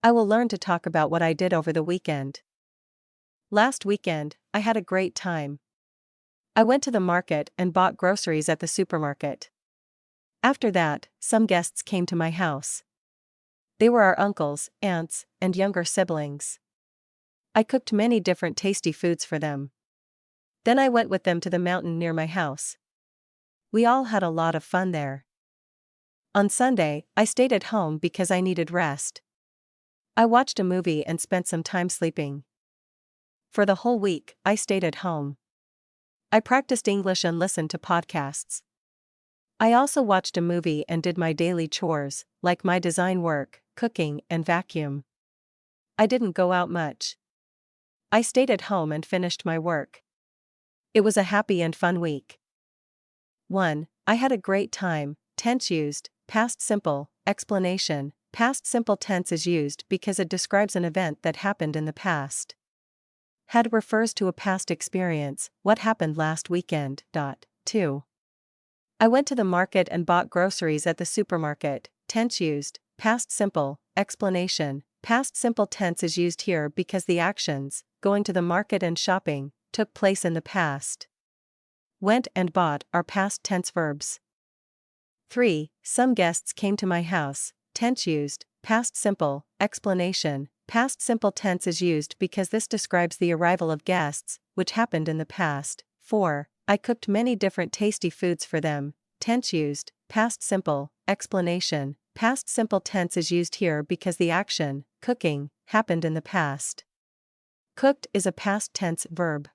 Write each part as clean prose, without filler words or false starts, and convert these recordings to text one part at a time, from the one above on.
I will learn to talk about what I did over the weekend. Last weekend, I had a great time. I went to the market and bought groceries at the supermarket. After that, some guests came to my house. They were our uncles, aunts, and younger siblings. I cooked many different tasty foods for them. Then I went with them to the mountain near my house. We all had a lot of fun there. On Sunday, I stayed at home because I needed rest. I watched a movie and spent some time sleeping. For the whole week, I stayed at home. I practiced English and listened to podcasts. I also watched a movie and did my daily chores, like my design work, cooking, and vacuum. I didn't go out much. I stayed at home and finished my work. It was a happy and fun week. 1. I had a great time. Tense used, past simple, explanation. Past simple tense is used because it describes an event that happened in the past. Had refers to a past experience, what happened last weekend. 2. I went to the market and bought groceries at the supermarket. Tense used, past simple, explanation. Past simple tense is used here because the actions, going to the market and shopping, took place in the past. Went and bought are past tense verbs. 3. Some guests came to my house. Tense used, past simple, explanation. Past simple tense is used because this describes the arrival of guests, which happened in the past. 4. I cooked many different tasty foods for them. Tense used, past simple, explanation. Past simple tense is used here because the action, cooking, happened in the past. Cooked is a past tense verb.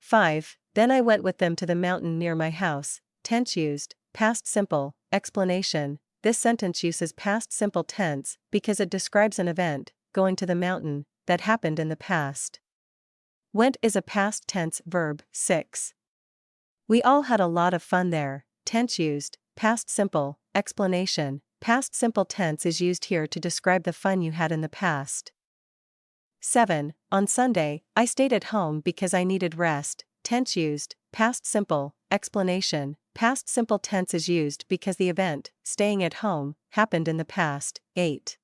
5. Then I went with them to the mountain near my house. Tense used, past simple, explanation. This sentence uses past simple tense because it describes an event, going to the mountain, that happened in the past. Went is a past tense verb. 6. We all had a lot of fun there. Tense used, past simple, explanation. Past simple tense is used here to describe the fun you had in the past. 7. On Sunday, I stayed at home because I needed rest. Tense used, past simple, explanation. Past simple tense is used because the event, staying at home, happened in the past. 8.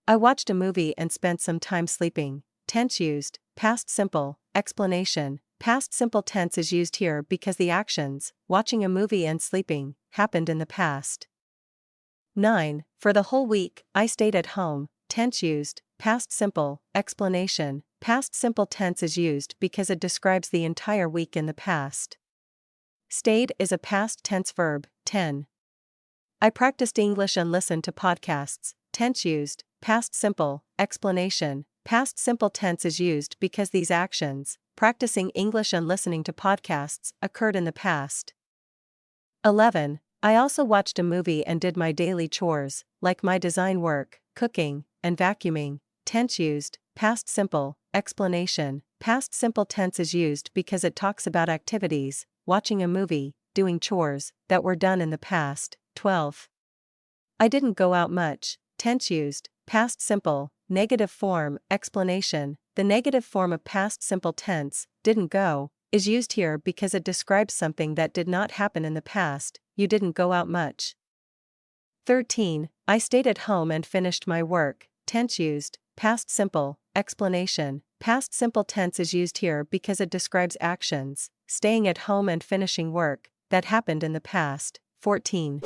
I watched a movie and spent some time sleeping. Tense used, past simple, explanation. Past simple tense is used here because the actions, watching a movie and sleeping, happened in the past. 9. For the whole week, I stayed at home. Tense used, past simple, explanation. Past simple tense is used because it describes the entire week in the past. Stayed is a past tense verb. 10. I practiced English and listened to podcasts. Tense used, past simple, explanation. Past simple tense is used because these actions, practicing English and listening to podcasts, occurred in the past. 11. I also watched a movie and did my daily chores, like my design work, cooking, and vacuuming. Tense used, past simple, explanation. Past simple tense is used because it talks about activities, watching a movie, doing chores, that were done in the past. 12. I didn't go out much. Tense used, past simple, negative form, explanation. The negative form of past simple tense, didn't go, is used here because it describes something that did not happen in the past. You didn't go out much. 13. I stayed at home and finished my work. Tense used, past simple, explanation. Past simple tense is used here because it describes actions, staying at home and finishing work, that happened in the past. 14.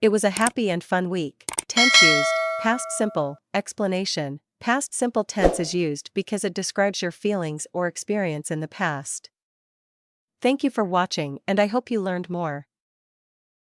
It was a happy and fun week. Tense used, past simple, explanation. Past simple tense is used because it describes your feelings or experience in the past. Thank you for watching, and I hope you learned more.